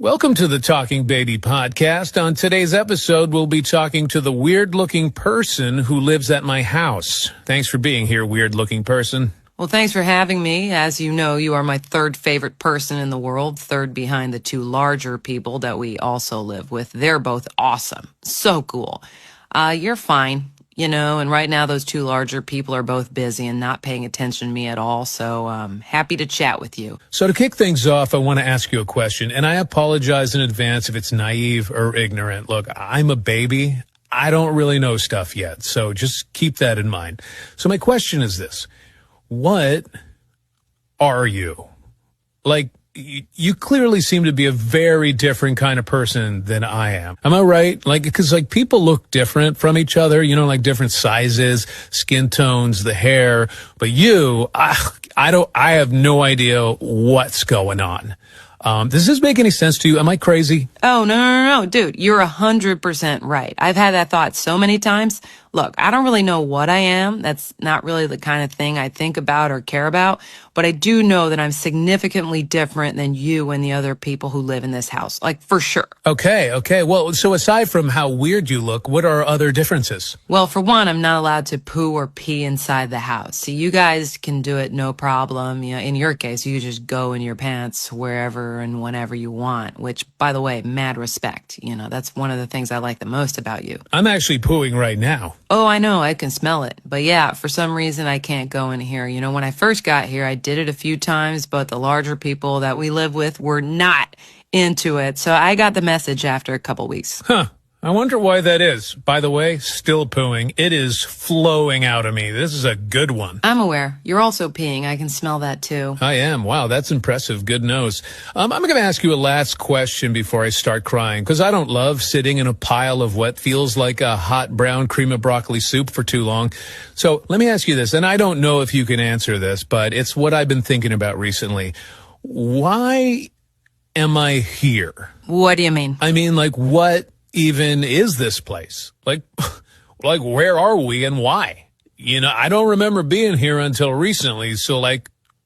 Welcome to the Talking Baby podcast. On today's episode, we'll be talking to the weird-looking person who lives at my house. Thanks for being here, weird-looking person. Well, thanks for having me. As you know, you are my third favorite person in the world, third behind the two larger people that we also live with. They're both awesome. So cool. You're fine, and right now those two larger people are both busy and not paying attention to me at all, so I'm happy to chat with you. So to kick things off, I want to ask you a question, and I apologize in advance if it's naive or ignorant. Look, I'm a baby. I don't really know stuff yet, so just keep that in mind. So my question is this. What are you? Like, you clearly seem to be a very different kind of person than I am. Am I right? Because people look different from each other, like different sizes, skin tones, the hair. But you, I have no idea what's going on. Does this make any sense to you? Am I crazy? Oh, no, dude, you're 100% right. I've had that thought so many times. Look, I don't really know what I am. That's not really the kind of thing I think about or care about, but I do know that I'm significantly different than you and the other people who live in this house, for sure. Okay. Well, so aside from how weird you look, what are other differences? Well, for one, I'm not allowed to poo or pee inside the house. See, you guys can do it no problem. In your case, you just go in your pants wherever and whenever you want, which, by the way, mad respect. That's one of the things I like the most about you. I'm actually pooing right now. Oh, I know. I can smell it. But yeah, for some reason, I can't go in here. When I first got here, I did it a few times, but the larger people that we live with were not into it. So I got the message after a couple weeks. Huh. I wonder why that is. By the way, still pooing. It is flowing out of me. This is a good one. I'm aware. You're also peeing. I can smell that too. I am. Wow, that's impressive. Good nose. I'm going to ask you a last question before I start crying, because I don't love sitting in a pile of what feels like a hot brown cream of broccoli soup for too long. So let me ask you this, and I don't know if you can answer this, but it's what I've been thinking about recently. Why am I here? What do you mean? I mean, what even is this place? Where are we and why? I don't remember being here until recently. So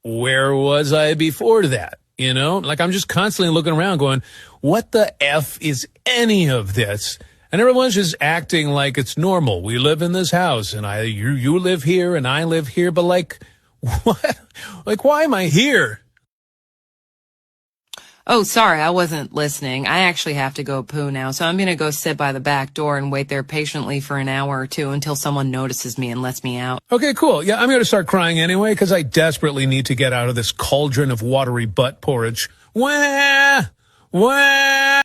where was I before that? I'm just constantly looking around going, what the F is any of this? And everyone's just acting like it's normal. We live in this house and you live here and I live here. But what? Why am I here? Oh, sorry, I wasn't listening. I actually have to go poo now, so I'm going to go sit by the back door and wait there patiently for an hour or two until someone notices me and lets me out. Okay, cool. Yeah, I'm going to start crying anyway because I desperately need to get out of this cauldron of watery butt porridge. Wah!